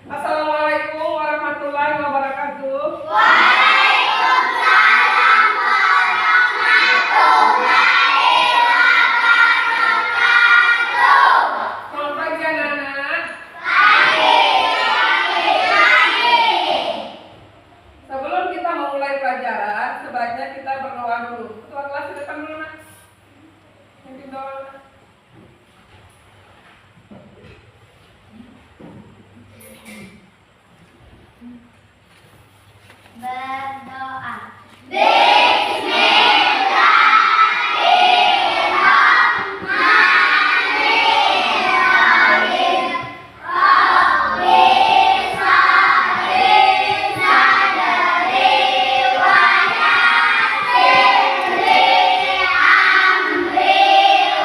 Assalamualaikum warahmatullahi wabarakatuh. Waalaikumsalam warahmatullahi wabarakatuh. Selamat pagi anak-anak. Sebelum kita memulai pelajaran, sebaiknya kita berdoa dulu. Ketua kelas di depan dulu, Nak. Mungkin doa. Berdoa. Bismillahirrahmanirrahim. Rabbi shrah sadri wa yassir li amri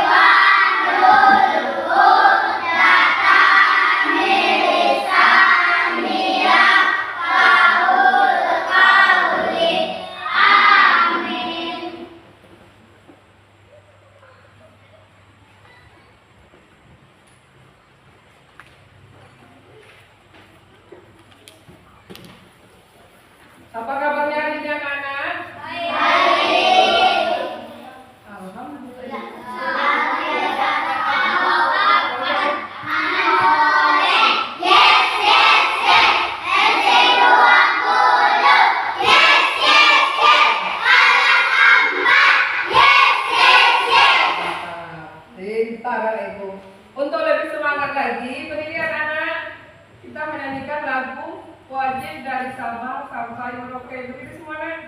wahlul 'uqdatam min lisani yafqahul qawli. Amin. Apa kabarnya hari ini anak-anak? Baik. Alhamdulillah. Pintar Ibu. Untuk lebih semangat lagi, berdiri anak-anak. Kita menyanyikan lagu Wajib dari Sabang sampai Merauke. Berdiri semua, Nak.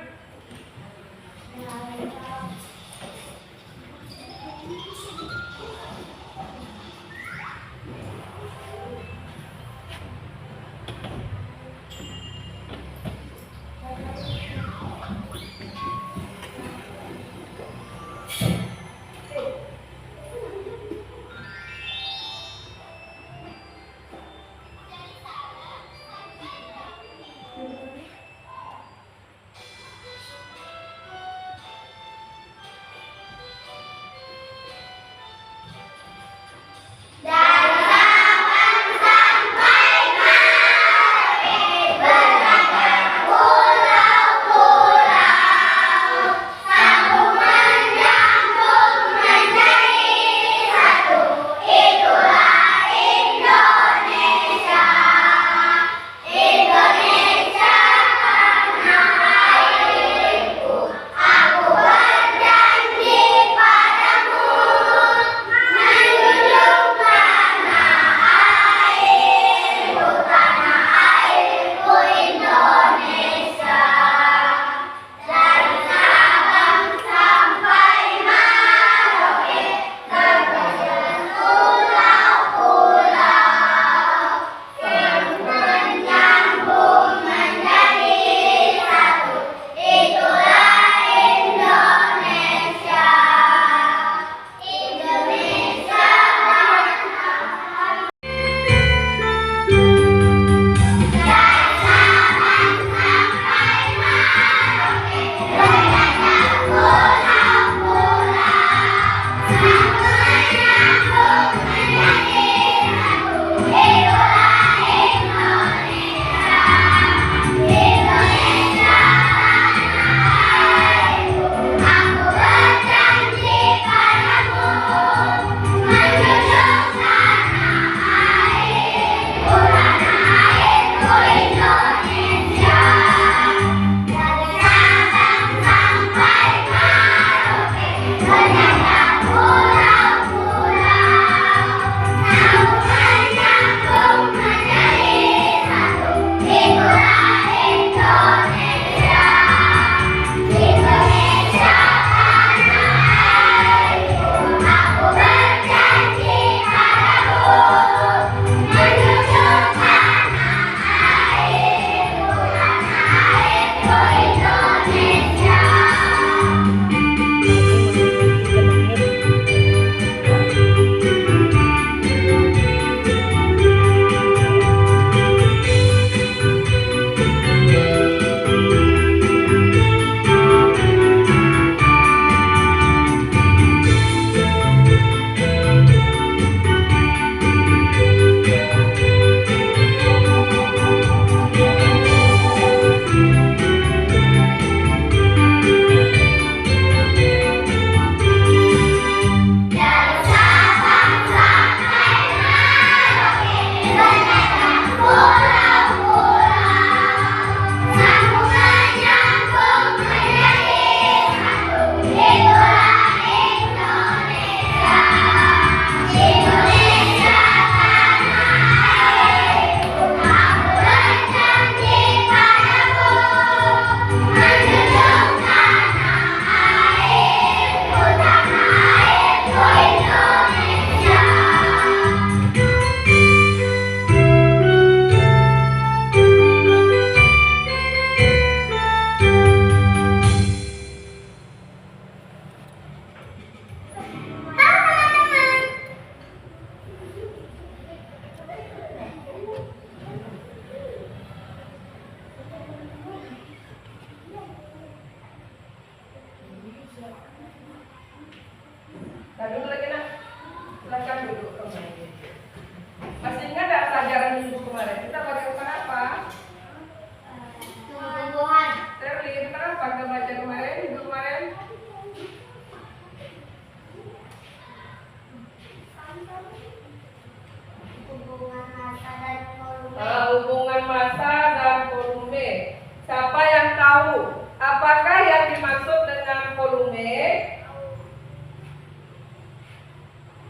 massa dan volume. Siapa yang tahu apakah yang dimaksud dengan volume?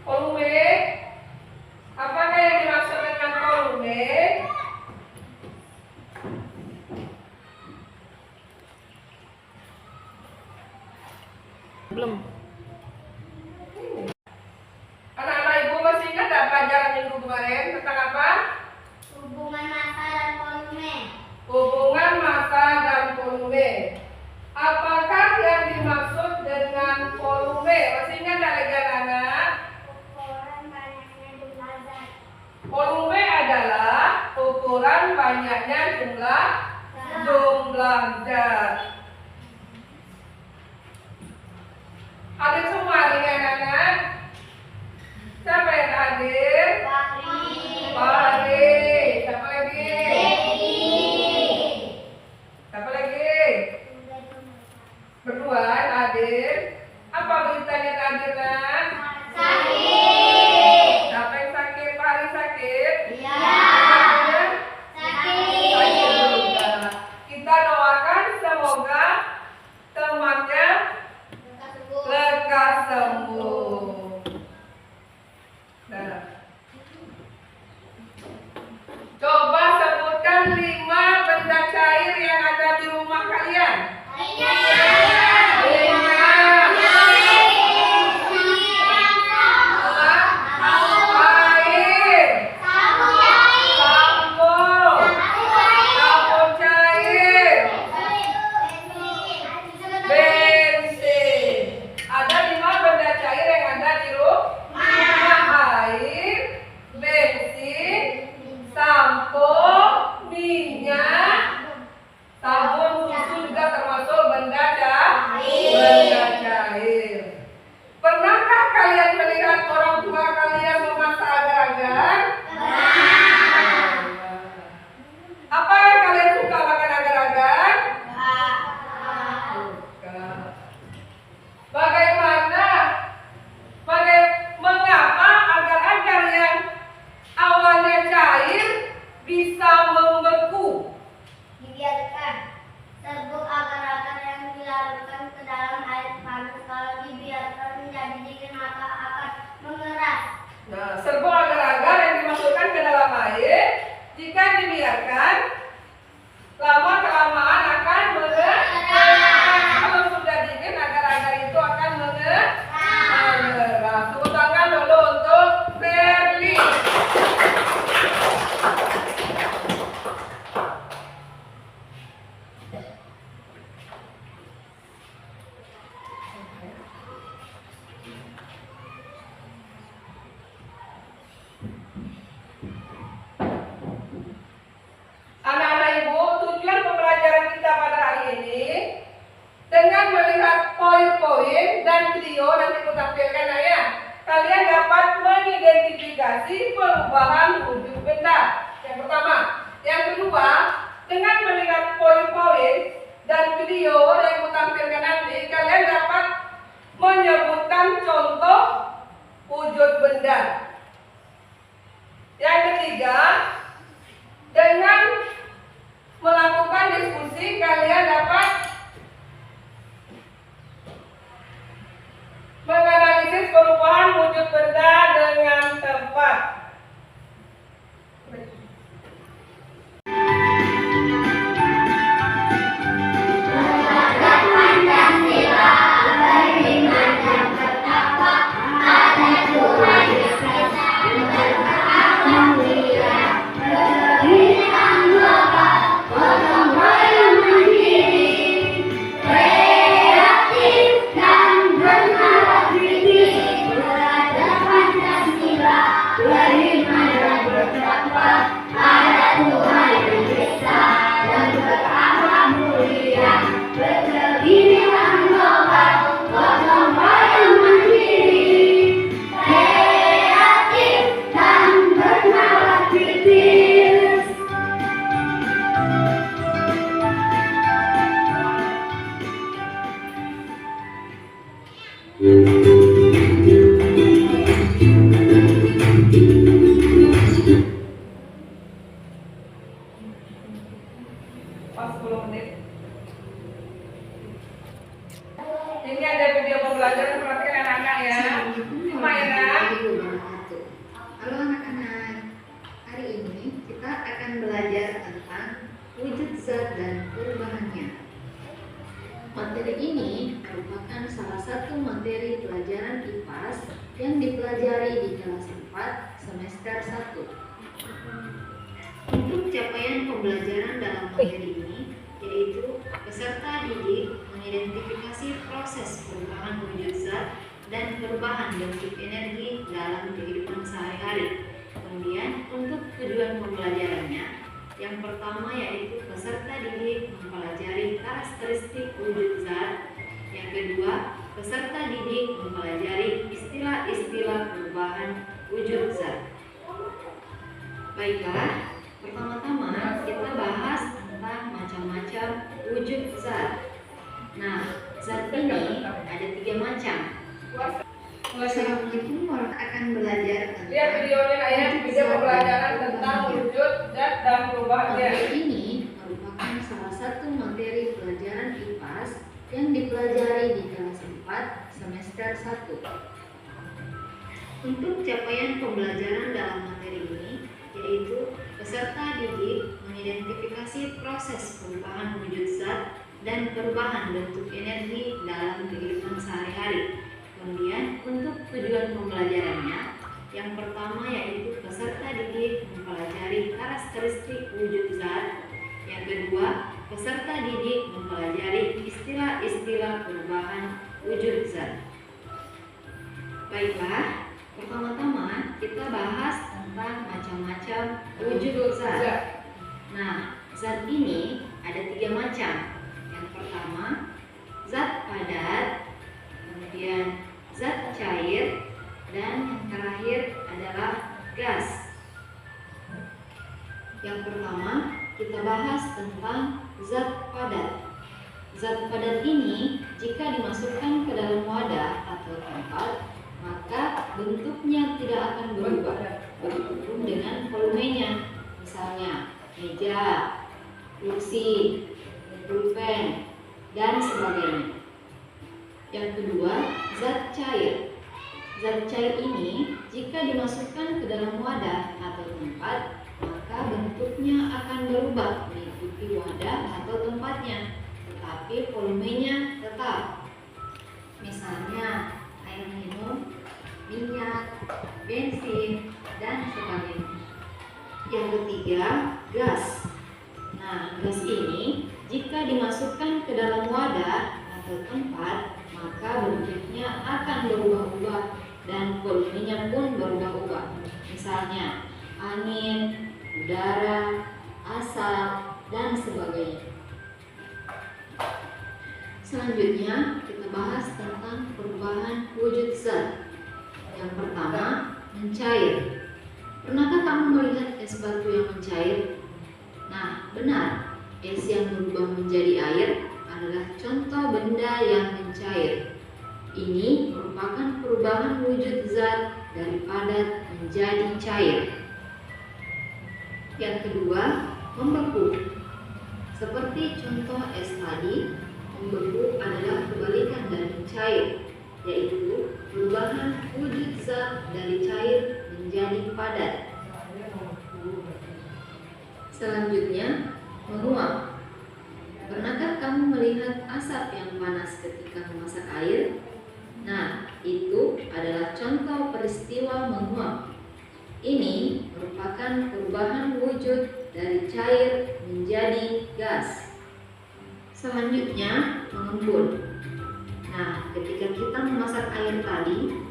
Volume? Apakah yang dimaksud dengan volume? Belum. Anak-anak ibu masih ingat tak pelajaran minggu kemarin tentang apa? Hubungan massa dan volume. Hubungan massa dan volume. Apakah yang dimaksud dengan volume? Masih ingat tak lagi anak-anak? Ukuran banyaknya jumlah zat. Volume adalah ukuran banyaknya jumlah zat. Hadir semua hari anak-anak? Siapa yang hadir? Pari. Siapa lagi? Siapa lagi? Berdua hadir. Apa beritanya hadir nak? Sakit. Siapa yang sakit? Pari sakit? Ya. Sakit? Sakit. juga. Kita doakan semoga temannya lekas sembuh. Nah. Coba sebutkan 5 benda cair yang ada di rumah kalian. 5. Air, sampo, sabun cair, bensin. Ada 5 benda cair yang ada di rumah. Air, bensin, sampo, minyak, sabun, susu juga termasuk benda cair. Pernahkah kalian melihat orang tua kalian memasak agar-agar? Apakah kalian suka makan agar-agar? Suka. Mengapa agar-agar yang awalnya cair bisa membeku? Dibiarkan. Serbuk agar-agar yang dilarutkan ke dalam air panas, kalau dibiarkan menjadi dingin maka akan mengeras. Nah, serbuk agar-agar yang dimasukkan ke dalam air jika dibiarkan lama-kelamaan akan mengeras. Kalau sudah dingin agar-agar itu akan mengeras. Tepuk tangan dulu untuk Berli. Anak-anak ibu, tujuan pembelajaran kita pada hari ini dengan melihat poin-poin dan video nanti aku tampilkan ya, kalian dapat mengidentifikasi perubahan wujud benda. Yang pertama, yang kedua, dengan melihat poin-poin dan video yang aku tampilkan nanti, kalian dapat menyebutkan contoh wujud benda. Yang ketiga, dengan melakukan diskusi kalian dapat menganalisis perubahan wujud benda dengan tepat. Tuhan belajar tentang wujud zat dan perubahannya. Materi ini merupakan salah satu materi pelajaran IPAS yang dipelajari di kelas 4 semester 1. Untuk capaian pembelajaran dalam materi ini, yaitu peserta didik mengidentifikasi proses perubahan wujud zat dan perubahan bentuk energi dalam kehidupan sehari-hari. Kemudian untuk tujuan pembelajarannya, yang pertama yaitu peserta didik mempelajari karakteristik wujud zat. Yang kedua, peserta didik mempelajari istilah-istilah perubahan wujud zat. Baiklah, pertama-tama kita bahas tentang macam-macam wujud zat. Nah, zat ini ada 3 macam. Assalamualaikum akan belajar tentang Lihat videonya nak ya, video pembelajaran tentang wujud zat dan perubahannya. Materi ini merupakan salah satu materi pelajaran IPAS yang dipelajari di kelas 4 semester 1. Untuk capaian pembelajaran dalam materi ini, yaitu peserta didik mengidentifikasi proses perubahan wujud zat dan perubahan bentuk energi dalam kehidupan sehari-hari. Kemudian untuk tujuan pembelajarannya, yang pertama yaitu peserta didik mempelajari karakteristik wujud zat. Yang kedua, peserta didik mempelajari istilah-istilah perubahan wujud zat. Baiklah, pertama-tama kita bahas tentang macam-macam wujud zat. Nah, zat ini ada 3 macam. Yang pertama, zat padat, kemudian zat cair, dan yang terakhir adalah gas. Yang pertama, kita bahas tentang zat padat. Zat padat ini jika dimasukkan ke dalam wadah atau tempat, maka bentuknya tidak akan berubah, begitupun dengan volumenya. Misalnya meja, kursi, pulpen, dan sebagainya. Yang kedua, zat cair. Zat cair ini jika dimasukkan ke dalam wadah atau tempat, maka bentuknya akan berubah mengikuti wadah atau tempatnya, tetapi volumenya tetap. Misalnya air minum, minyak, bensin, dan sebagainya. Yang ketiga, gas. Nah, gas ini jika dimasukkan ke dalam wadah atau tempat, maka bentuknya akan berubah-ubah dan volumenya pun berubah-ubah. Misalnya angin, udara, asap, dan sebagainya. Selanjutnya kita bahas tentang perubahan wujud zat. Yang pertama, mencair. Pernahkah kamu melihat es batu yang mencair? Nah, benar, es yang berubah menjadi air adalah contoh benda yang mencair. Ini merupakan perubahan wujud zat dari padat menjadi cair. Yang kedua, membeku. Seperti contoh es tadi, membeku adalah kebalikan dari cair, yaitu perubahan wujud zat dari cair menjadi padat. Selanjutnya, menguap. Pernahkah kamu melihat asap yang panas ketika memasak air? Nah, itu adalah contoh peristiwa menguap. Ini merupakan perubahan wujud dari cair menjadi gas. Selanjutnya, mengembun. Nah, ketika kita memasak air tadi,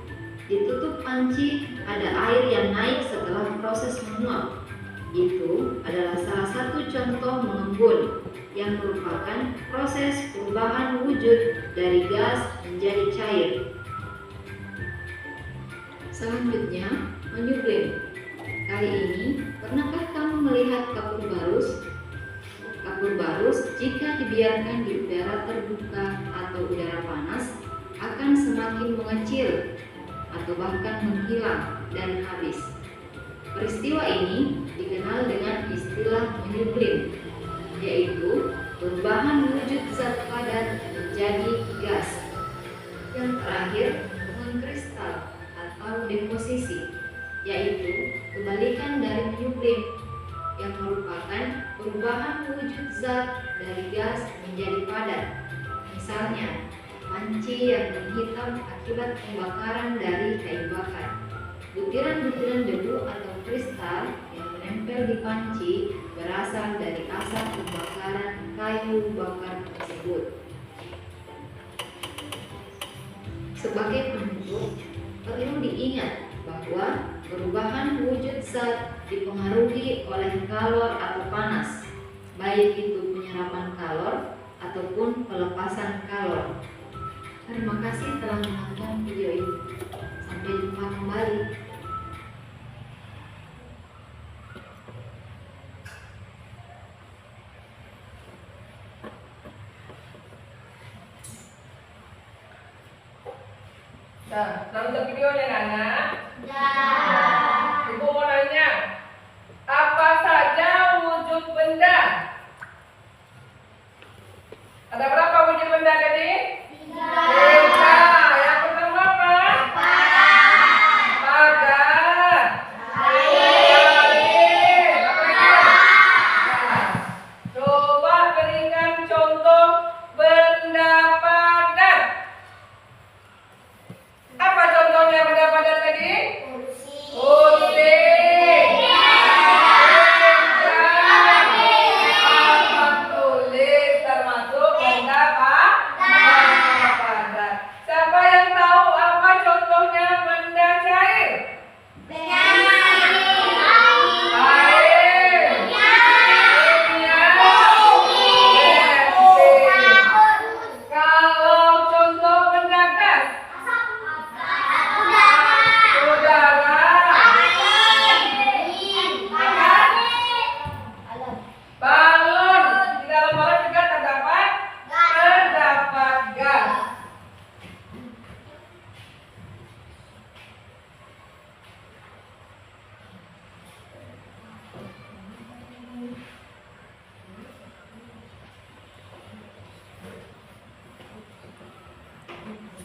ditutup panci, ada air yang naik setelah proses menguap. Itu adalah salah satu contoh mengembun yang merupakan proses perubahan wujud dari gas menjadi cair. Selanjutnya, menyublim. Kali ini, pernahkah kamu melihat kapur barus? Kapur barus jika dibiarkan di udara terbuka atau udara panas akan semakin mengecil atau bahkan menghilang dan habis. Peristiwa ini dikenal dengan istilah menyublim, yaitu perubahan wujud zat padat menjadi gas. Yang terakhir, mengkristal atau deposisi, yaitu kebalikan dari menyublim, yang merupakan perubahan wujud zat dari gas menjadi padat. Misalnya, panci yang menghitam akibat pembakaran dari kayu bakar. Butiran-butiran debu atau kristal yang menempel di panci berasal dari asap pembakaran kayu bakar tersebut. Sebagai penutup, perlu diingat bahwa perubahan wujud zat dipengaruhi oleh kalor atau panas, baik itu penyerapan kalor ataupun pelepasan kalor. Terima kasih telah menonton video ini. Sampai jumpa kembali. Nah, nonton videonya Nana. Dan Ibu mau nanya, apa saja wujud benda? Ada berapa wujud benda tadi? Tiga. Yang pertama apa? Padat. Air. Apa lagi? Nah, coba berikan contoh benda padat. Apa contohnya benda padat tadi? Kursi. Papan tulis termasuk benda padat. Siapa yang tahu apa contohnya benda cair? Air. Minyak. Bensin. Kalau contoh benda gas? Udara. Balon. Di dalam balon juga terdapat gas.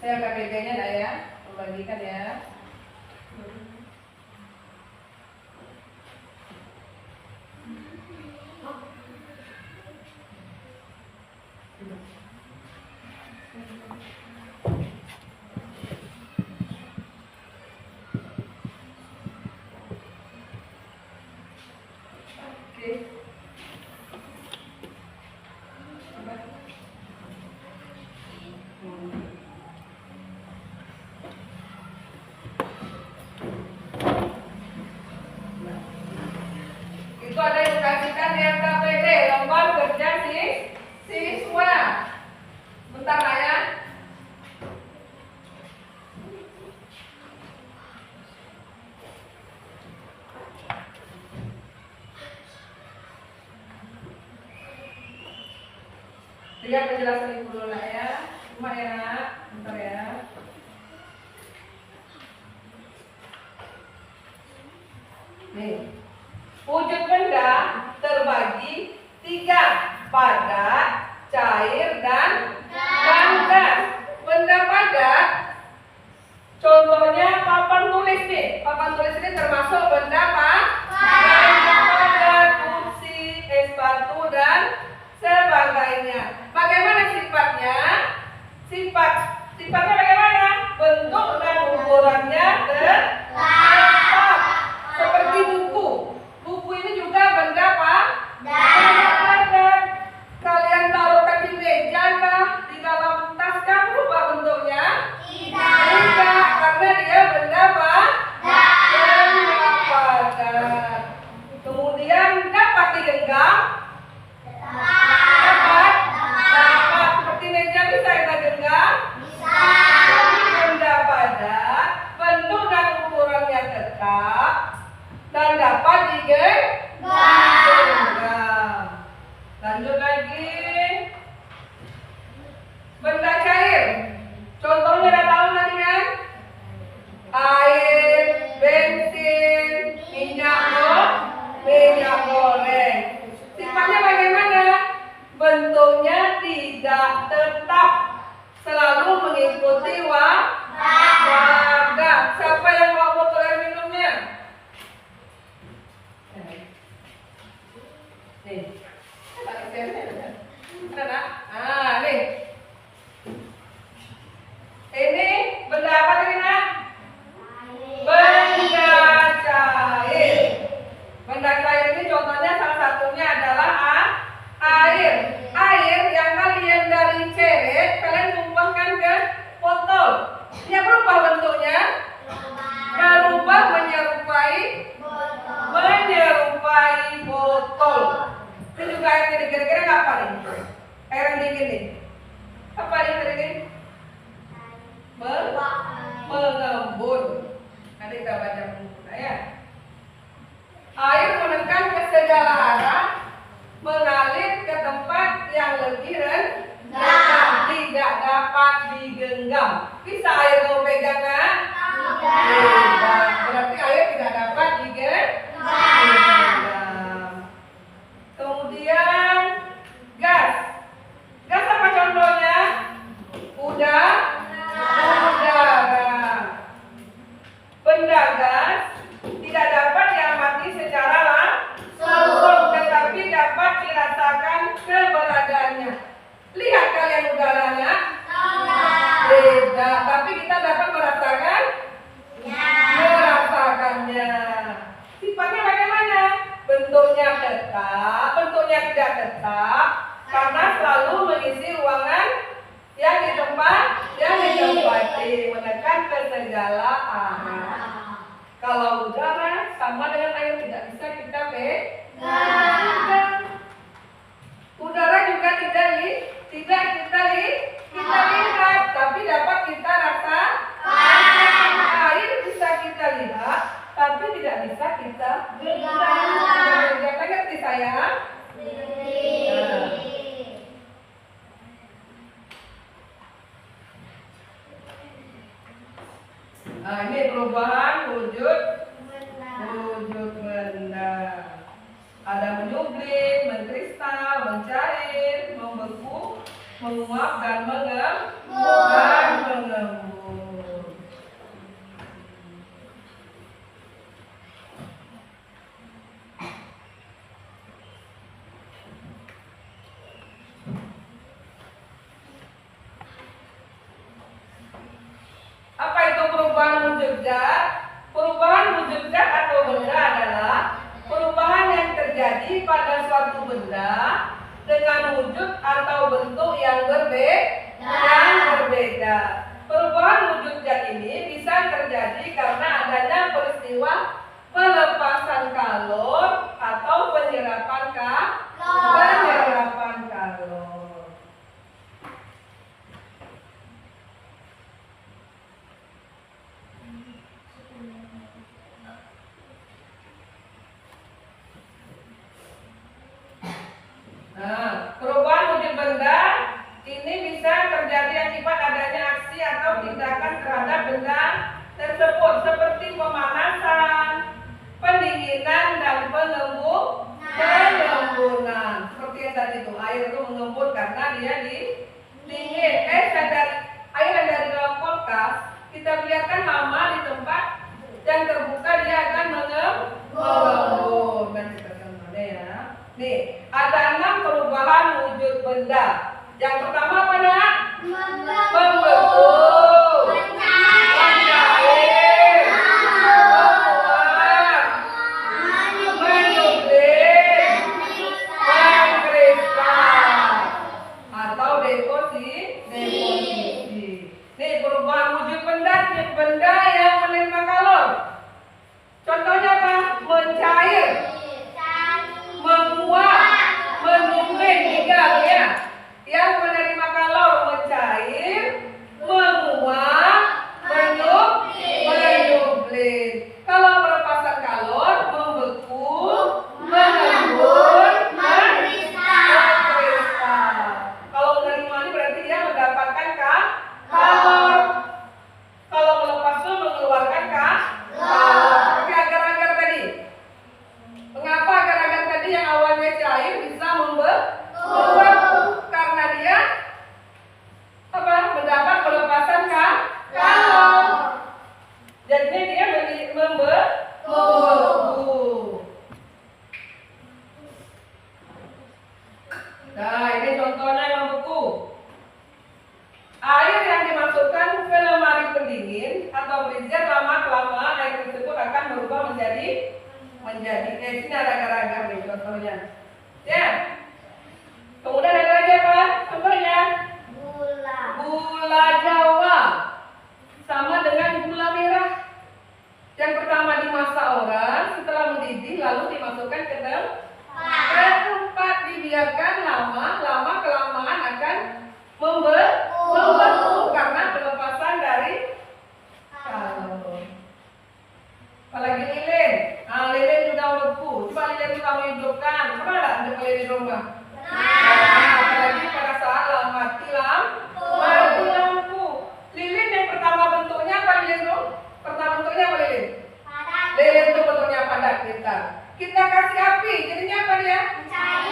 Saya angkat bedanya dah ya, membagikan ya. Oke. Itu ada yang dikasihkan di RKPD, lembar kerja siswa. Bentar lah ya. Lihat penjelasan ibu dulu lah ya. Cuma ya, bentar ya. Nih, wujud benda terbagi tiga: padat, cair, dan gas. Benda padat, contohnya papan tulis nih. Papan tulis ini termasuk benda padat, kursi, es batu, dan sebagainya. Bagaimana sifatnya? Sifatnya bagaimana? Bentuk dan ukurannya tetap. Seperti buku. Buku ini juga benda padat. Kalian taruhkan di meja kah? Di dalam tas kah? Berubah bentuknya? Tidak, karena dia benda padat. Nih. Mana? Ah, nih. Ini benda apa tadi, Nak? Benda cair. Benda cair ini contohnya salah satunya adalah air. Air yang kalian dari ceret, kalian tumpahkan ke botol. Dia berubah bentuknya, berubah menyerupai botol. Itu juga air ini kira-kira apa nih? Air yang dingin nih. Apa nih kira-kira? Mengembun. Nanti kita baca penggunanya ya. Air menekan ke segala arah, mengalir ke tempat yang lebih rendah, tidak dapat digenggam. Bisa air kamu pegang kan? Tidak. Berarti air tidak dapat digenggam. Kemudian gas. Gas apa contohnya? Udara. Benda gas tidak dapat diamati secara langsung, tetapi dapat dirasakan keberadaannya. Lihat kalian udaranya? Tidak, tapi kita dapat merasakannya. Sifatnya bagaimana? Bentuknya tetap, bentuknya tidak tetap, karena selalu mengisi ruangan yang ditempati, menekan ke segala arah. Kalau udara sama dengan air tidak bisa kita pegang. Udara juga tidak kita lihat, tapi dapat kita rasakan. Air bisa kita lihat, tapi tidak bisa kita pegang. Jangan ngerti sayang? Ini perubahan wujud benda. Ada menyublim, mengkristal, mencair, membeku, menguap dan mengembun. Apa itu perubahan wujud zat? Perubahan wujud zat atau benda adalah perubahan yang terjadi pada suatu benda dengan wujud atau bentuk yang berbeda. Perubahan wujud zat ini bisa terjadi karena adanya peristiwa pelepasan kalor atau penyerapan kalor. Nah, perubahan wujud benda ini bisa terjadi akibat adanya aksi atau tindakan terhadap benda tersebut seperti pemanasan, pendinginan, dan pengembunan. Seperti yang tadi itu, air itu mengembun karena dia dingin. Air yang dari dalam kulkas kita biarkan lama di tempat yang terbuka, dia akan mengembun. Dan kita kembali ya. Nih, ada 6 perubahan wujud benda. Yang pertama apa, Nak? Membentuk, mencair, menguap, menyublim, mengkristal, atau deposisi. Nih, perubahan wujud benda yang menerima kalor. Contohnya apa? Mencair, menguap, menyublim, 3 ya. Yang menerima kalor mencair, menguap, menyublim. Kalau pelepasan kalor membeku, mengembun, mengkristal. Kalau menerima ini berarti dia mendapatkan kalor. Kalau melepasnya mengeluarkan kalor. Oke, agar-agar tadi. Mengapa agar-agar tadi yang awalnya cair bisa membeku? Karena dia mendapat pelepasan kalor. Jadinya dia membeku. Nah, ini contohnya yang membeku. Air yang dimasukkan ke lemari pendingin atau freezer lama-kelamaan air tersebut akan berubah menjadi sini ada agar-agar nih contohnya. Ya. Kemudian ada lagi apa? Contohnya Gula. gula Jawa sama dengan gula merah. Yang pertama dimasak orang, setelah mendidih lalu dimasukkan ke tempat, dibiarkan lama kelamaan akan membeku karena pelepasan dari kalor. Apalagi lilin. Nah, lilin juga membeku. Coba lilin itu kamu hidupkan. Pernah nggak ada lilin di rumah? Nah, apalagi pada saat mati lampu. Lilin yang pertama bentuknya apa lilin tuh? Pertama bentuknya apa lilin? Lilin itu bentuknya padat kita kasih api, jadinya apa dia?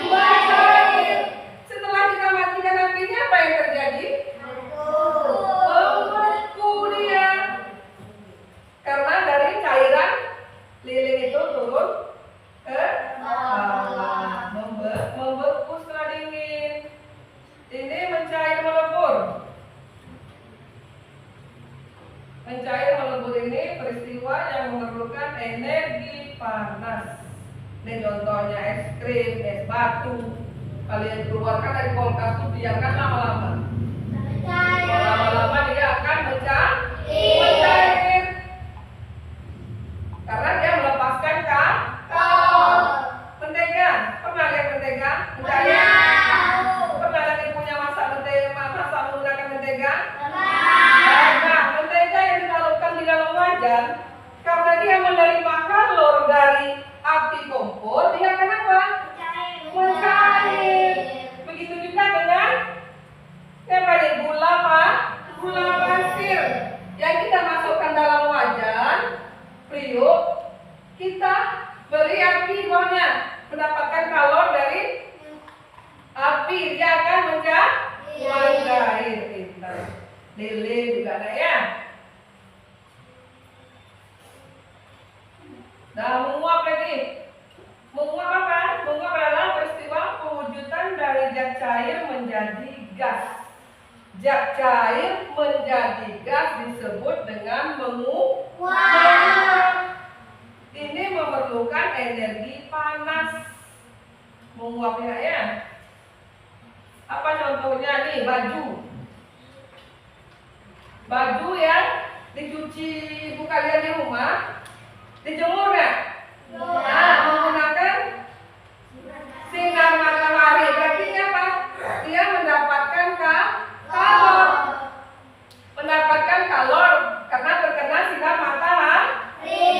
Mencair. Setelah kita matikan apinya, apa yang terjadi? Membeku dia. Karena dari cairan lilin itu turun ke bawah, membeku setelah dingin. Ini mencair melebur. Mencair melebur ini peristiwa yang memerlukan energi panas. Ini contohnya es krim, es batu. Kalian keluarkan dari kulkas itu biarkan lama-lama. Lama-lama dia akan mencair. Karena dia melepaskan kalor. Mentega, pernah lihat mentega? Mencair. Pernah lihat ibunya masak menggunakan mentega? Nah, mentega yang dilarutkan di dalam wajan, karena dia menerima kalor dari api kompor, dia akan apa? Mencair. Begitu juga dengan gula pasir yang kita masukkan dalam wajan periuk, kita beri api di bawahnya, mendapatkan kalor dari api, dia akan mencair. Lilin juga ada ya. Nah, menguap lagi. Menguap apa? Menguap adalah peristiwa pewujudan dari zat cair menjadi gas. Zat cair menjadi gas disebut dengan menguap. Ini memerlukan energi panas. Menguapnya ya. Apa contohnya nih? Baju yang dicuci ibu kalian di rumah, dijemur nggak? Nah, menggunakan sinar matahari. Berarti apa? Dia mendapatkan kalor. Mendapatkan kalor karena terkena sinar matahari.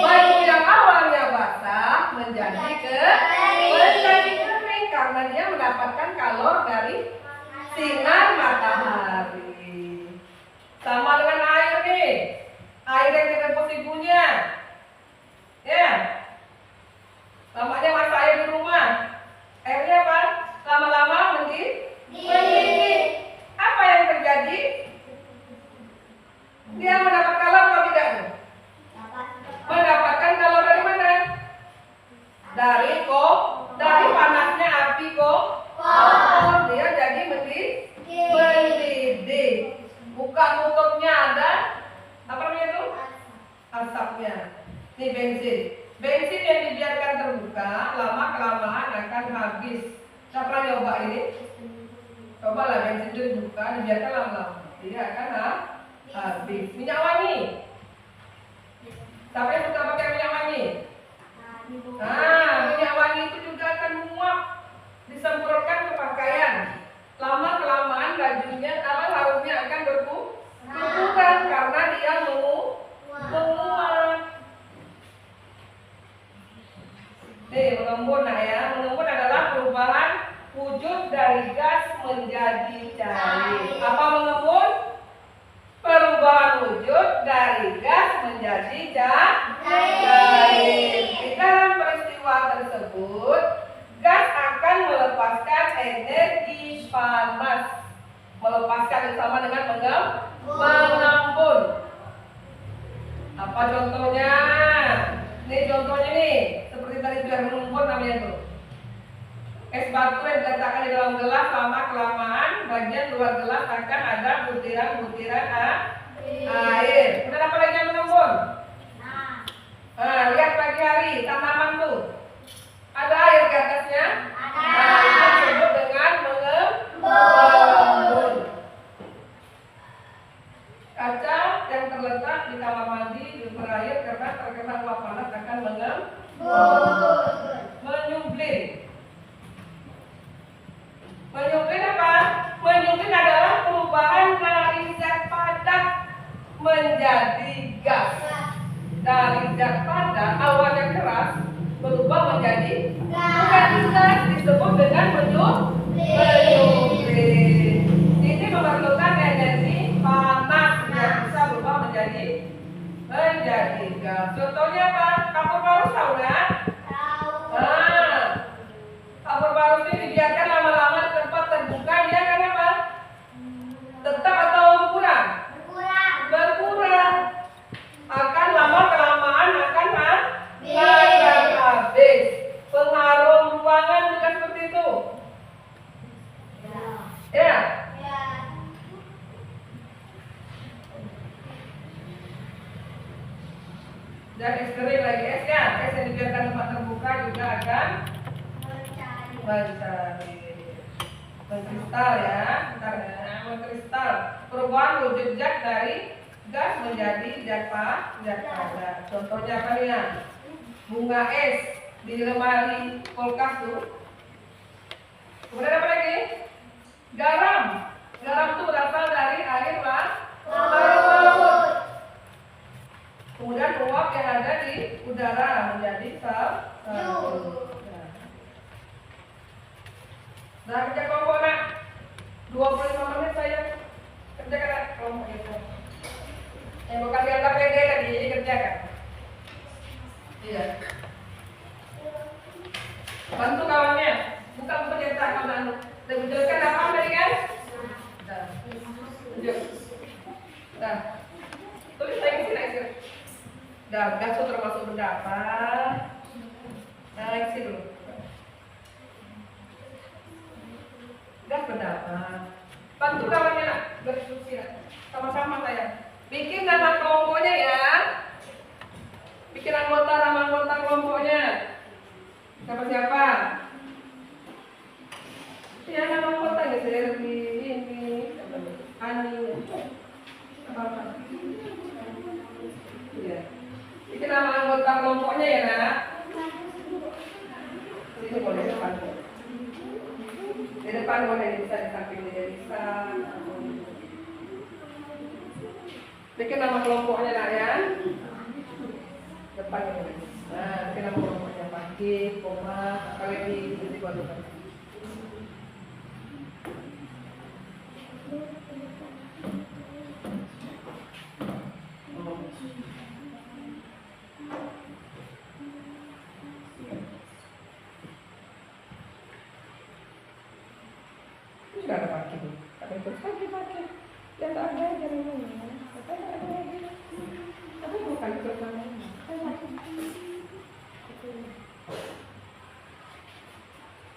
Baju yang awalnya basah menjadi kering karena dia mendapatkan kalor dari sinar matahari. Sama dengan air nih. Air yang direbus ibunya. Ya. Lamanya masak air di rumah. Airnya apa? Lama-lama mendidih. Apa yang terjadi? Dia mendapat kalor atau tidak? Mendapatkan kalor dari mana? Dari panasnya api kompor. Dia jadi mendidih. Buka tutupnya ada apa namanya itu? Asapnya. Ini bensin yang dibiarkan terbuka lama kelamaan akan habis. Saya pernah nyoba ini. Cobalah bensin itu dibuka, dibiarkan lama-lama, dia akan habis. Minyak wangi. Siapa yang suka pakai minyak wangi? Nah, minyak wangi itu juga akan menguap, disemprotkan ke pakaian. Lama kelamaan bajunya harusnya akan berkurang karena dia menguap. Nih, mengembun ya. Mengembun adalah perubahan wujud dari gas menjadi cair. Apa mengembun? Perubahan wujud dari gas menjadi cair. Di dalam peristiwa tersebut, gas akan melepaskan energi panas. Melepaskan sama dengan mengembun. Apa contohnya? Ini contohnya nih, seperti tadi biar mengembun namanya tuh. Es batu yang diletakkan di dalam gelas lama kelamaan bagian luar gelas akan ada butiran-butiran air. Kemudian apa lagi yang mengembun? Lihat pagi hari tanaman tuh ada air di atasnya. Itu disebut dengan mengembun. Kaca yang terletak di kamar mandi berair karena terkena uap panas akan menyuplin. Menyuplin apa? Menyuplin adalah perubahan dari zat padat menjadi gas. Dari zat padat awalnya keras berubah menjadi gas, disebut dengan menyuplin. Ini memerlukan energi panas yang bisa berubah menjadi gas. Contohnya apa? Kapur barus tahu nggak? Kapur barus ini dibiarkan lama-lama di tempat terbuka, dia akan apa? Tetap atau berkurang? Berkurang. Akan lama kelamaan akan habis. Pengaruh ruangan juga seperti itu. Ya. Dan es kering lagi esnya, es yang dibiarkan tempat terbuka juga akan mengkristal ya, mengkristal. Perubahan wujud zat dari gas menjadi zat padat. Contohnya apa nih ya? Bunga es di lemari kulkas tuh. Kemudian apa lagi? Garam. Garam itu berasal dari air laut. Kemudian uap yang ada di udara menjadi salju. Nah, kerja kelompok nak 25 menit saya kerjakan kelompok itu. Yang bukan dianggap pede tadi, jadi kerjakan. Iya. Bantu kawannya, buka buku cetak kawan. Dan menjelaskan apa tadi kan? Dah. Tunjuk. Dah. Tulis lagi sini aja. Dah, gas itu termasuk benda apa? Nah, isi dulu. Gas benda apa? Bantu kawannya nak, berdiskusi nak. Sama-sama saya. Bikin nama kelompoknya ya. Bikin nama kelompoknya. Siapa? Ya nama anggotanya Serbi, ini, Ani, apa? Ya. Bikin nama anggota kelompoknya ya nak. Ini boleh depan. Di depan boleh bisa di samping dia bisa. Bikin nama kelompoknya nak ya. Depan ini. Nah, bikin nama kelompoknya pagi, koma, apa lagi di bawah depan. Sudah ada pakai, ada itu pakai. Yang tak ada jangan ngomong. Tapi bukan itu namanya.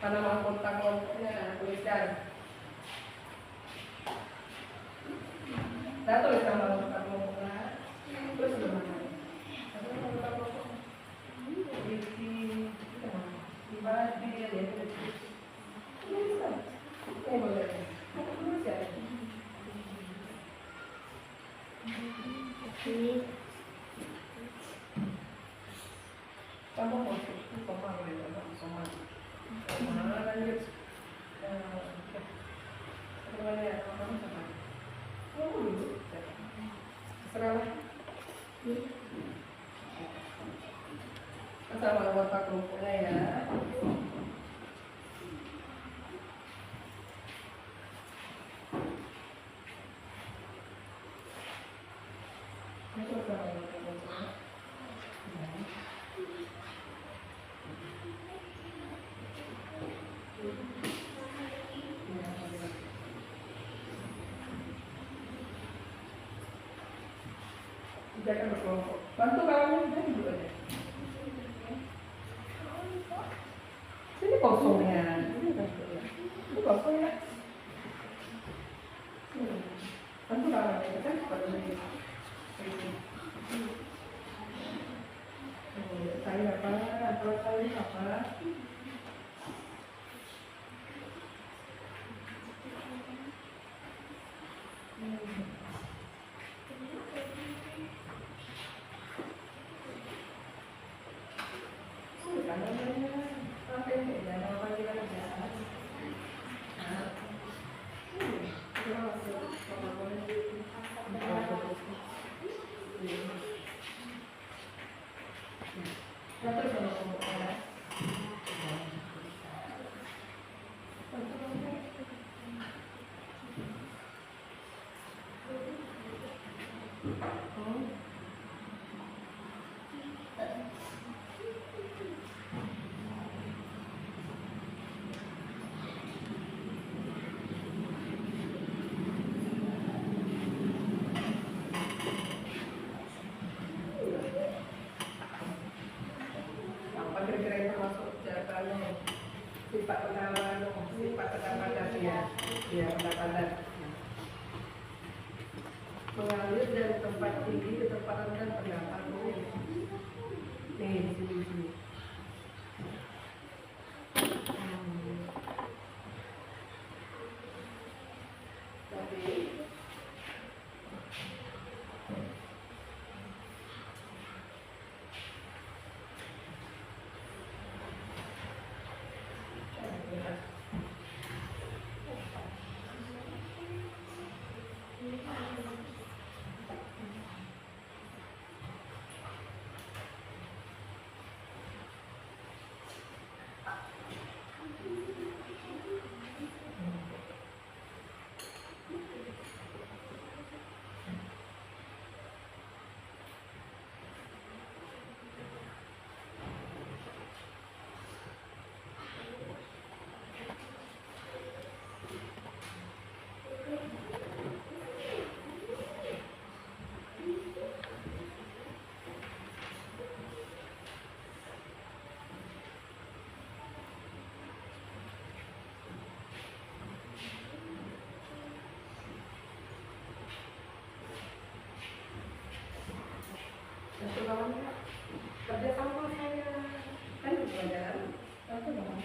Karena mau kontak kelompoknya tuliskan. Saya tulis nama kontak kelompoknya. Terus gimana? Pribadi ya. Boleh. Kamu mau koma boleh koma. Lanjut. Apa ya? Kamu sama. Serah. Sama anggota kelompoknya ya. Jangan berkelompok. Bantu kawannya jadi dulu aja. Sini kosongnya. apa ya? Kan tuh kalau itu kan pada ini. Saya apa? Kalau saya apa? Apa kira-kira yang termasuk jawabannya? Sifat pertama, sifat pertama ya, ya pendapatan. Mengalir dari tempat tinggi ke tempat rendah pendapat. Nih di sini. Tapi kerja sama saya kan pelajaran satu dong.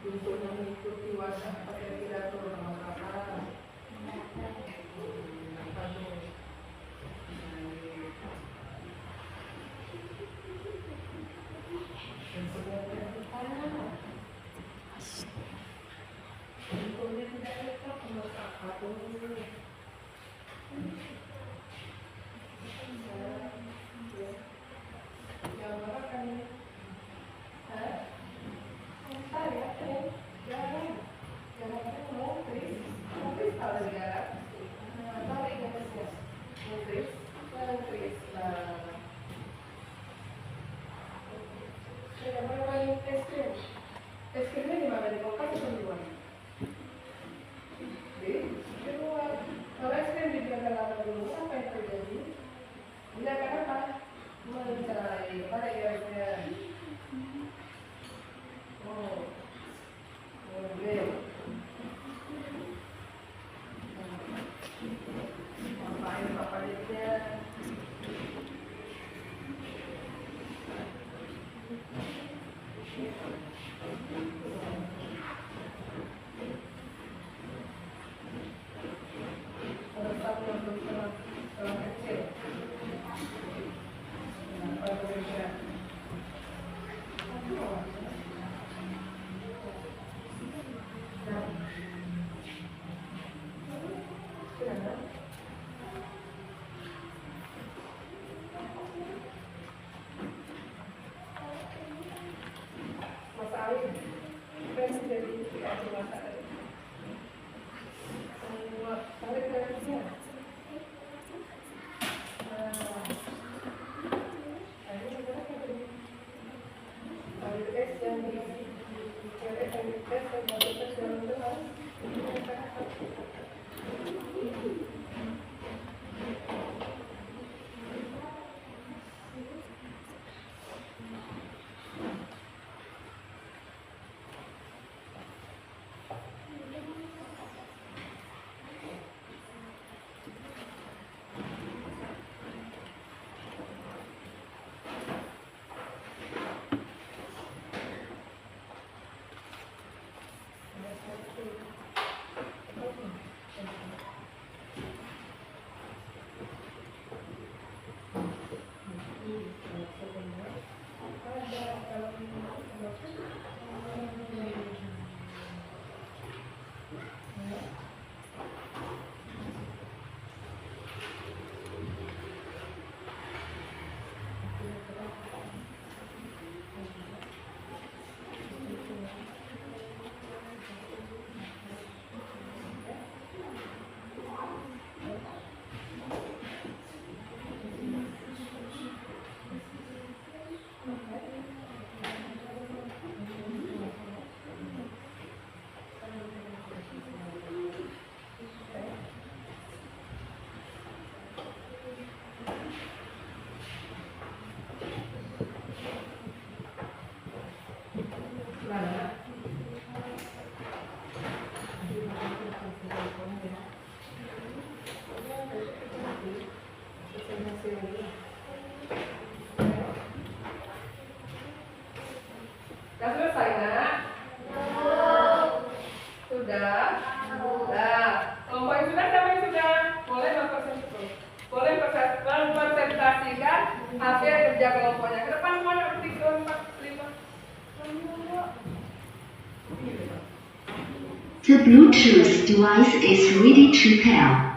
Untuk mengikuti wajah kira-kira turun apa? Es krimnya di mana? Di kulkas atau di luar? Di luar. Kalau es krim dibiarkan lama dulu, apa yang terjadi? Dia akan apa? Mencari. Pada iasnya. Oh. Oke. Apain papannya? Mas Ali, pengen jadi PAC Mas Ali. Semua Ali pengennya. Sudah selesai, Nak? Sudah? Nah, kelompok yang sudah, siapa yang sudah? Boleh mempresentasikan hasil kerja kelompoknya. Ke depan semuanya, 3, 4, 5. The Bluetooth device is ready to pair.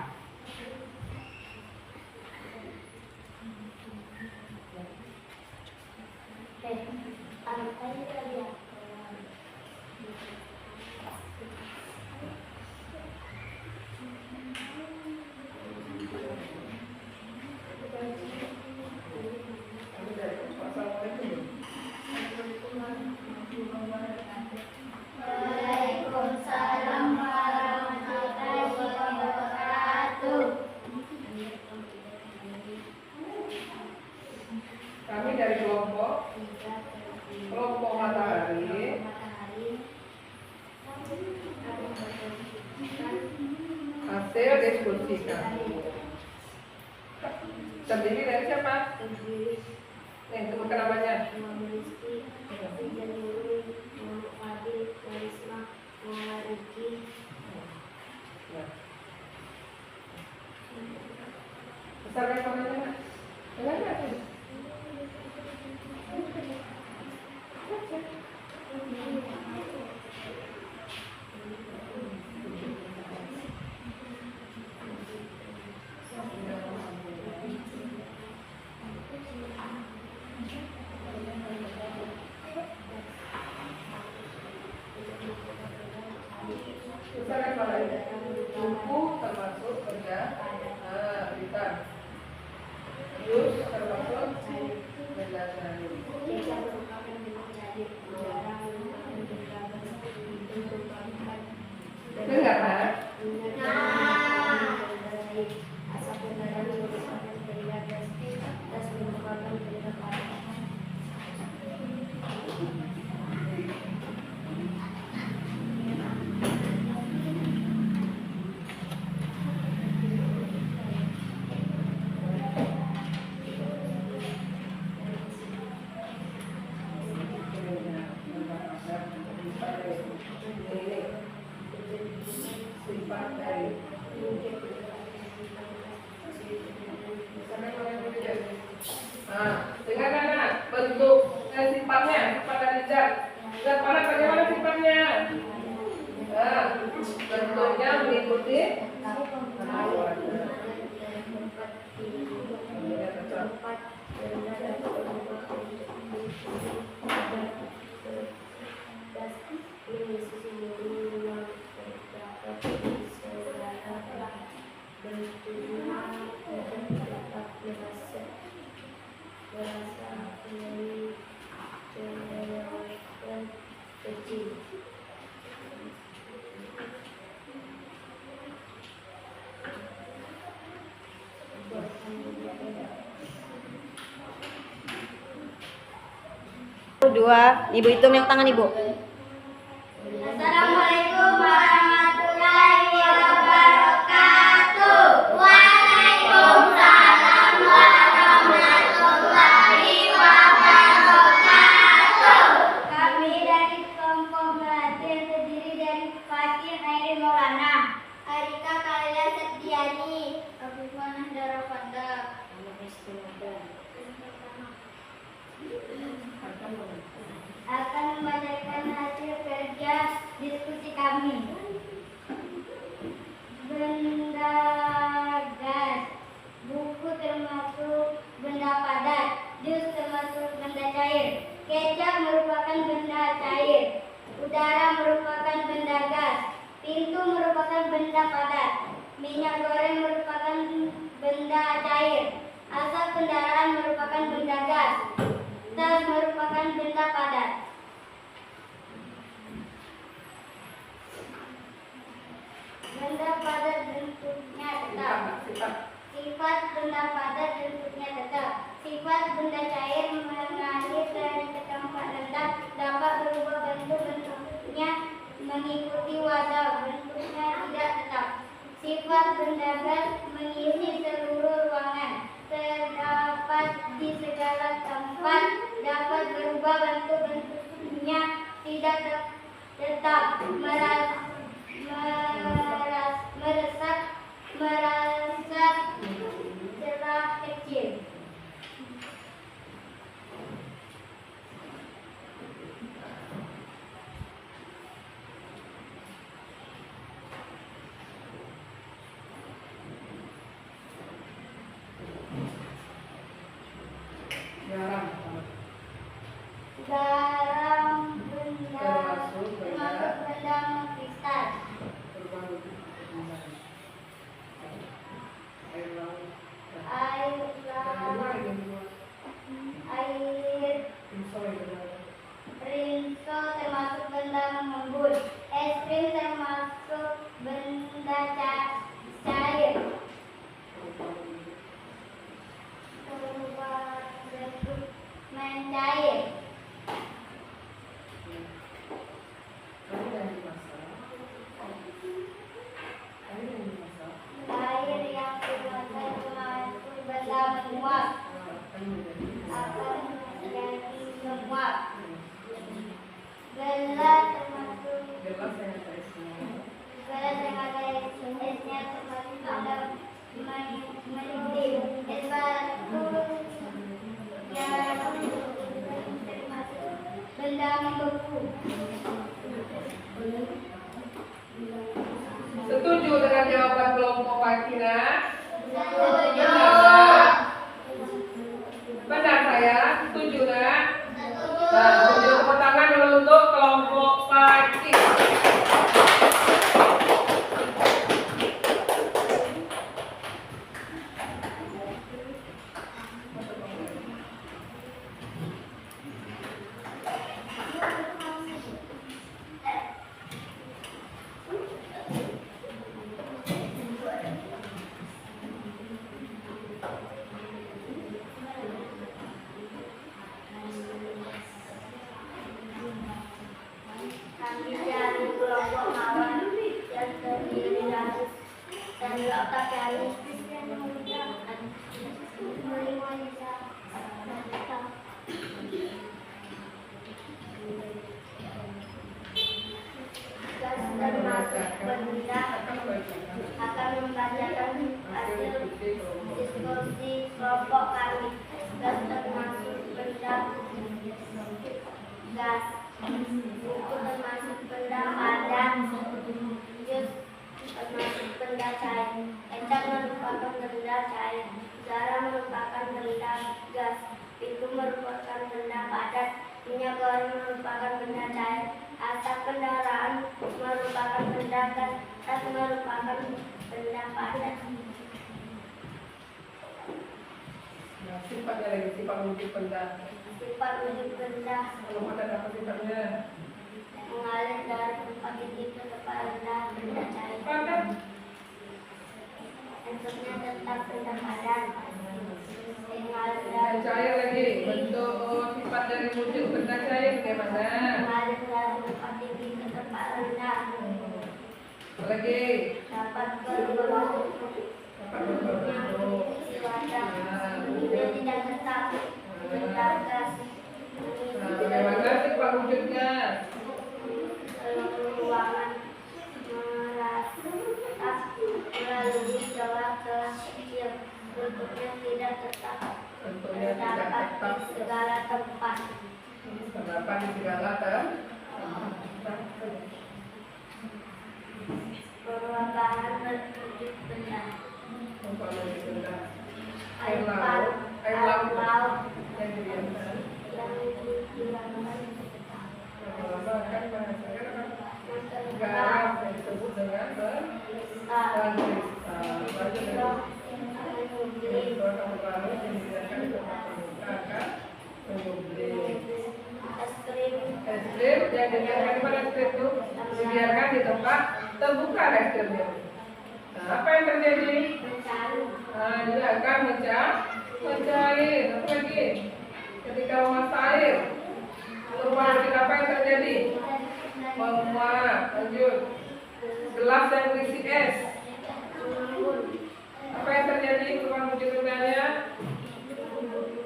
Waalaikumsalam warahmatullahi wabarakatuh. Kami dari kelompok Matahari hasil diskusi kami. Terdiri dari siapa? Nih, sebutkan namanya. Besarkan suaranya. Dengar nggak? Besarkan suaranya. Buku termasuk kerja. Berita. Jus termasuk penjelasan. Dengar, Nak? Dengan anak bentuk sifatnya, sifat dari zat. Zat mana bagaimana sifatnya? Nah, bentuknya mengikuti Dua, ibu hitung yang tangan ibu. Assalamualaikum warahmatullahi wabarakatuh. Waalaikumsalam warahmatullahi wabarakatuh. Kami dari kelompok belajar terdiri dari Fakir Hairi Maulana, Arika Kalia Setiani, Abdulmanah Darafanda, akan membacakan hasil kerja diskusi kami. Benda gas, buku termasuk benda padat, jus termasuk benda cair, kecap merupakan benda cair, udara merupakan benda gas, pintu merupakan benda padat, minyak goreng merupakan benda cair, asap kendaraan merupakan benda gas, tas merupakan benda padat. Benda padat bentuknya tetap. Sifat benda padat bentuknya tetap. Sifat benda cair mengalir dari tempat rendah, dapat berubah bentuknya mengikuti wadah, bentuknya tidak tetap. Sifat benda gas mengisi seluruh ruangan, terdapat di segala tempat, dapat berubah bentuknya tidak tetap, meresap celah kecil. Garam benda termasuk benda kristal. Rinso termasuk benda mengembun. Es krim termasuk benda cair. Berubah bentuk mencair. Air yang digunakan termasuk benda menguap, akan menjadi menguap. Gelas termasuk gelas yang ada esnya termasuk benda mendidih. Es batu yang termasuk benda membeku. Setuju dengan jawaban kelompok Fakina? Setuju. Benar saya? Setuju nak? Setuju. Nah, setuju. Tepuk tangan dulu untuk kelompok Fakina. Kami dari kelompok kawan yang terdiri dari otak realistis dan memudahkan memorialisasi data. Gas termasuk benda akan membacakan hasil diskusi kelompok kami. Gas termasuk benda gas. Buku termasuk benda padat, benda cair. Kaca merupakan benda cair. Udara merupakan benda gas. Pintu merupakan benda padat. Minyak goreng merupakan benda cair. Asap kendaraan merupakan benda gas. Tas merupakan benda padat. Nah, sifatnya lagi, sifat wujud benda. Sifat wujud benda Kalau ada apa sifatnya? mengalir dari tempat tinggi ke tempat rendah, benda cair. Padat. Bentuknya tetap benda padat. Mengalir Benda dari cair lagi. Bentuk sifat dari wujud benda cair bagaimana? mengalir dari tempat tinggi ke tempat rendah. Lagi. Dapat bergerak. Dapat berbentuk. Dia tidak tetap benda gas. Nah, bagaimana sifat wujudnya? Ruangan merata melalui celah kecil. Bentuknya tidak tetap. Bentuknya tidak Terdapat tetap. di segala tempat. Terdapat di segala tempat. Perubahan berwujud benda. Umpamanya benda. Air laut Yang didiamkan. yang digunakan Lama-lama akan menghasilkan apa? menggerak Garam yang disebut dengan kristal. kristal. Itu akan berlalu yang digunakan di tempat permukaan akan mengubah. Es krim Es krim yang dibiarkan di mana es krim itu dibiarkan di tempat terbuka es krimnya. Nah, apa yang terjadi? mencari Nah, dia akan mencair. Apa lagi? Ketika memasak air, perubahan apa yang terjadi? Menguap. Lanjut. Gelas yang berisi es. Apa yang terjadi? Perubahan wujud bendanya?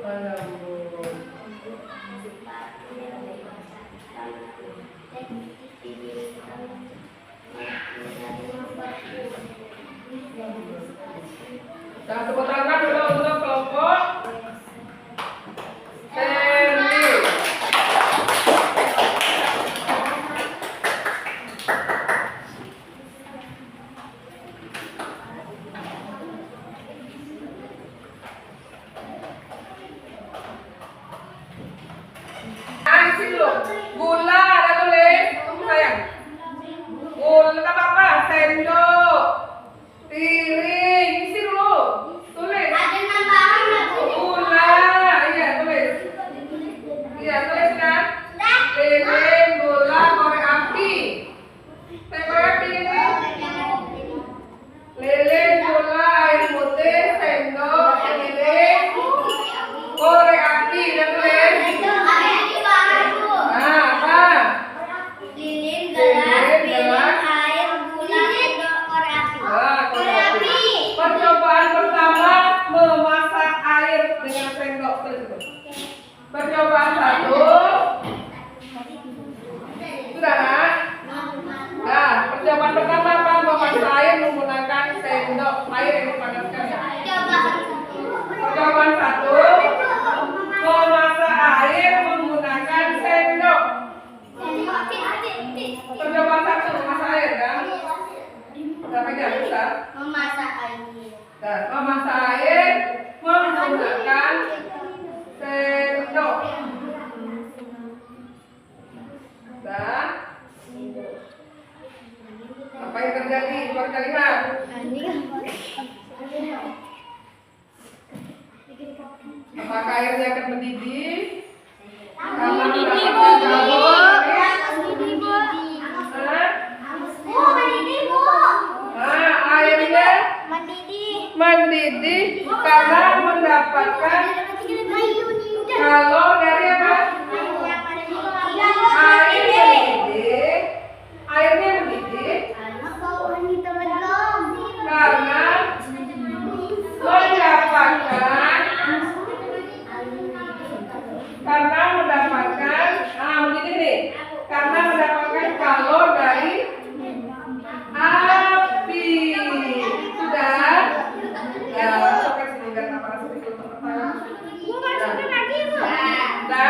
Melembut. Dan tepuk tangan dulu untuk kelompok Sandy. Isi dulu. Gula ada tulis, sayang. Gula apa? Sendok, piring. Isi dulu. Tulis. ada nambahan nggak Bu? Gula, iya tulis. Iya tulis kan? Lilin, gula, korek api. Korek api ini. Lilin, gula, air putih, sendok, lilin, korek api. Dan tulis. Ada di bawah Bu. Nah, apa? Lilin, gelas, Lilin, piring, gelas. air, gula, sendok, korek api. Nah, korek api. api. Percobaan pertama memasak air dengan sendok. Tulis itu. Percobaan satu. Sudah, Nak? Nah, percobaan pertama apa? Memasak air menggunakan sendok air yang dipanaskan. Percobaan satu. Memasak air menggunakan sendok. Percobaan satu memasak air kan? Berapa jam bisa? Memasak air. Dan memasak air menggunakan sendok. Dan apa yang terjadi? Coba kita lihat. Apakah airnya akan mendidih? Karena mendapatkan kalori. Nah, airnya mendidih karena mendapatkan kalori dari apa? Airnya mendidih karena mendapatkan mendidih nih karena mendapatkan kalori dari api. Sudah? Ya, masukkan sini biar nggak panas sedikit. Dan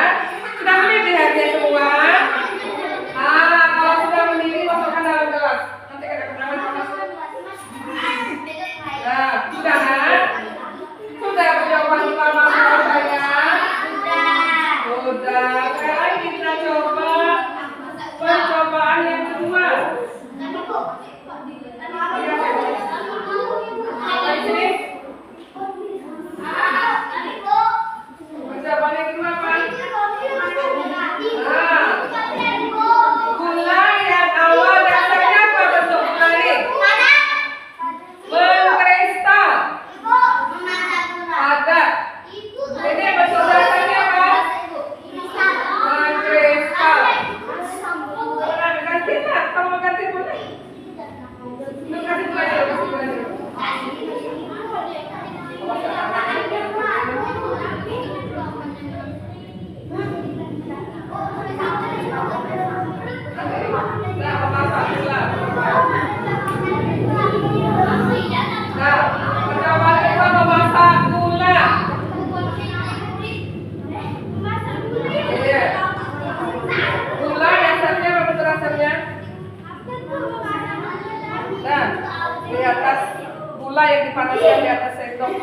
Gula yang dipanaskan di atas sendok.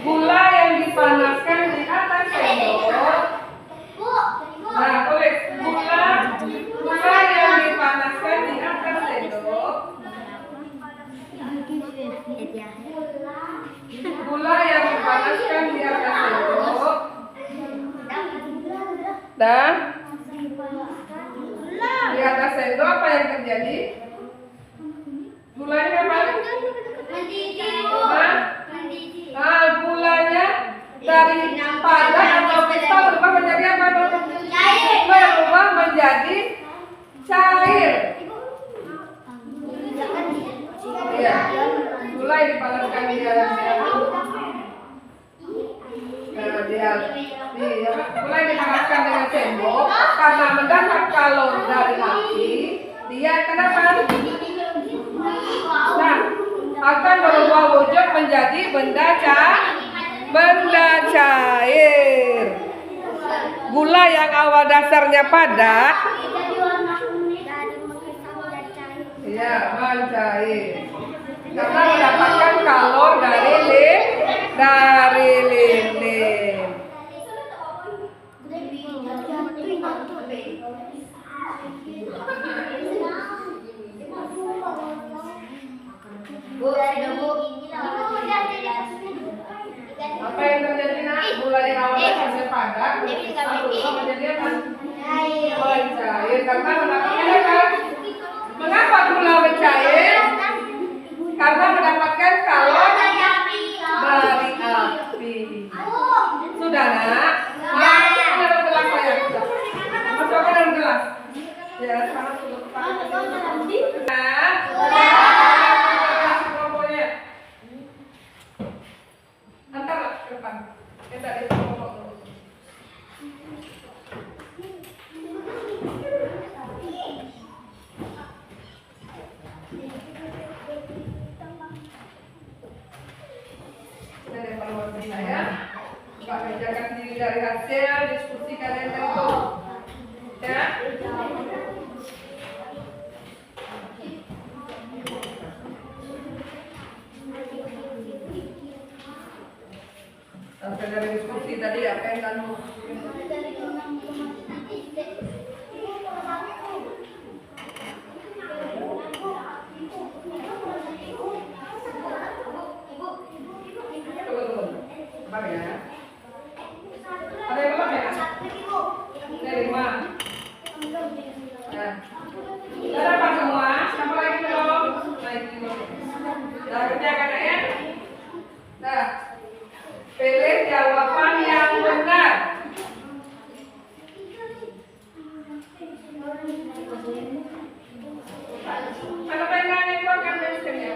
Gula yang dipanaskan di atas sendok. Nah, tulis gula yang dipanaskan di atas sendok. Gula yang dipanaskan di atas sendok. Dan di atas sendok apa yang terjadi? Gulanya apa? Nah, gulanya dari padat atau kristal berubah menjadi apa? Berubah menjadi cair. Iya. Gula yang dipanaskan di atas sendok. Gula yang dipanaskan dengan sendok karena mendapat kalori dari api, dia kenapa? Nah, akan berubah wujud menjadi benda cair. Gula yang awal dasarnya padat, ya, mencair. Karena mendapatkan kalor dari lilin. Apa yang terjadi nak? Gula yang awalnya masih padat, berubah menjadi apa? Mencair. Karena mendapatkan apa? Mengapa gula mencair? Karena mendapatkan kalor dari api. Sudah nak? Masukkan dalam gelas saya. Masukkan dalam gelas. Ya, sekarang sudah antar ke depan. Kita di kelompok dulu. Dari evaluasi saya, Pak kerjakan diri dari hasil diskusi kalian itu. Ya. Dari diskusi tadi apa yang kamu Sabar ya. Ada yang belum ya? Dari rumah. Nah, sudah dapat semua? Siapa lagi belum? Sudah kerjakan ya? Nah, pilih jawaban yang benar. Kalau pengen keluarkan mesinnya.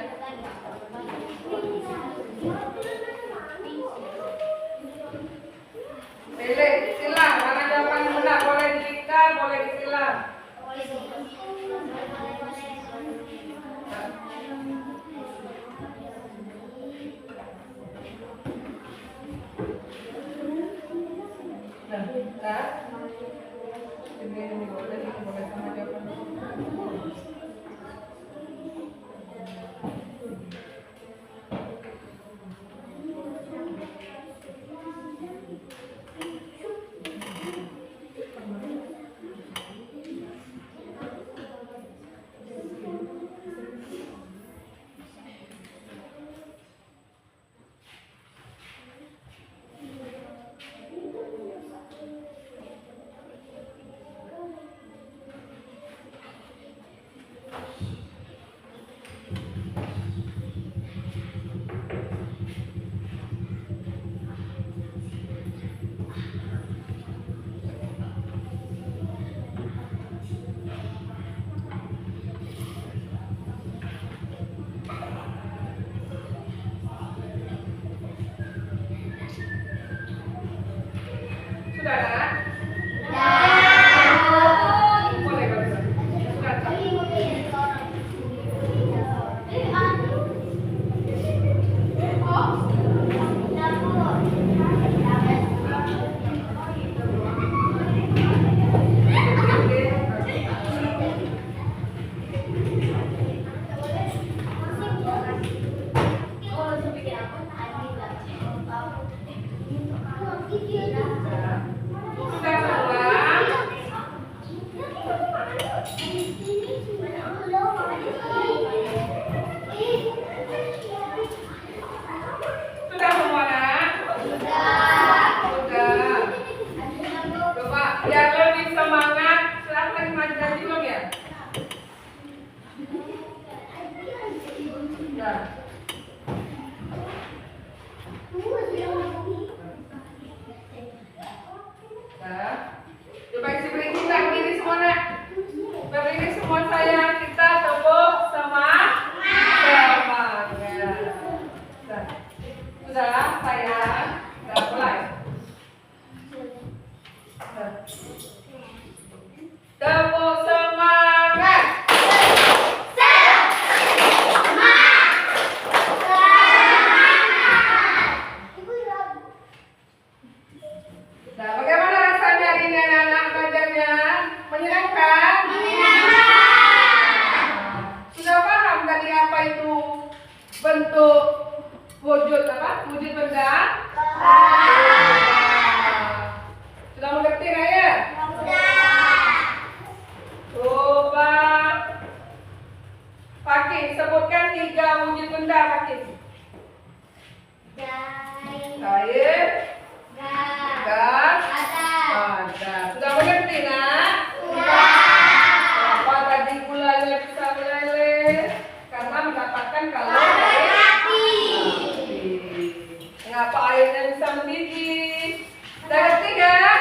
Pilih, silang. Mana jawaban yang benar? Boleh dilihat, boleh disilang. Nah, ini boleh sama jawaban. Sudah, sayang. Sudah mulai. Tepuk semangat. Nah, bagaimana rasanya hari ini anak-anak belajarnya? Menyenangkan? Sudah paham tadi apa itu bentuk wujud apa? Wujud benda? Sudah mengerti nggak ya? Coba Pakis, sebutkan 3 wujud benda, Pakis. Air, gas, ada. Sudah mengerti nak? Apa tadi gulanya bisa meleleh? Karena mendapatkan kalori dari api. Mengapa airnya bisa mendidih? Sudah ngerti kan?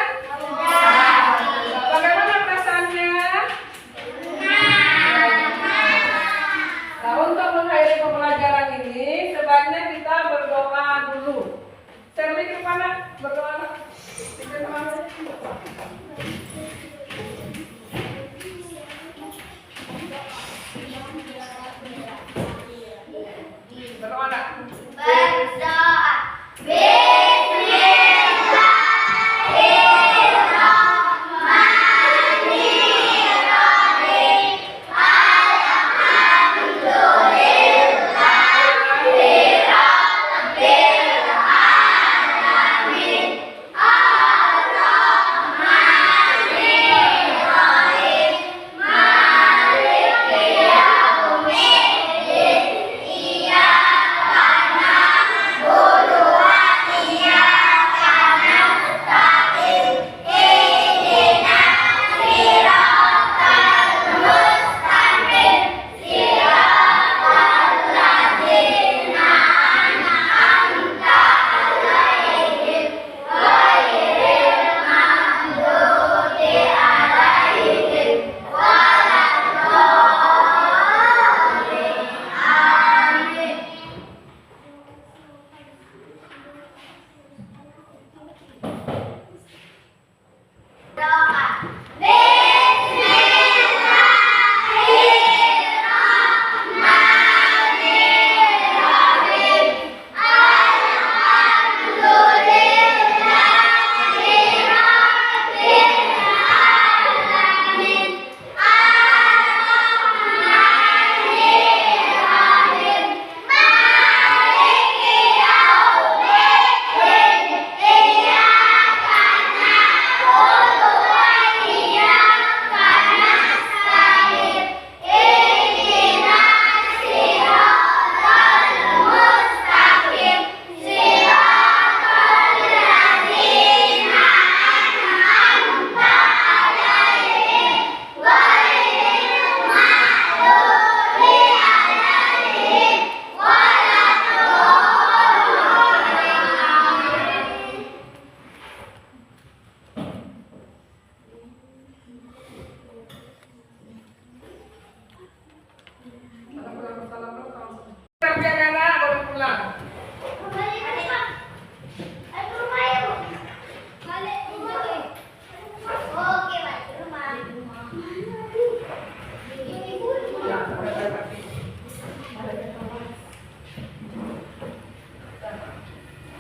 Nah, bagaimana perasaannya? Nah, untuk mengakhiri pembelajaran ini, sebaiknya kita berdoa dulu. Serli ke mana? Berdoa. Kita kemana? Berdoa nak?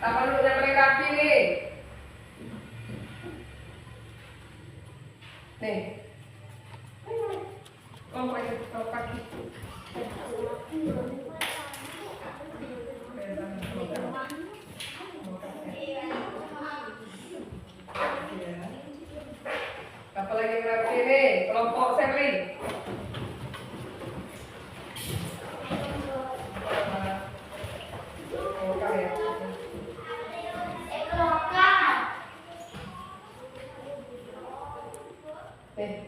Apa dulu yang paling rapi nih? Nih. Oh, kaki. Apa lagi yang rapi nih? Kelompok Serli. Nih.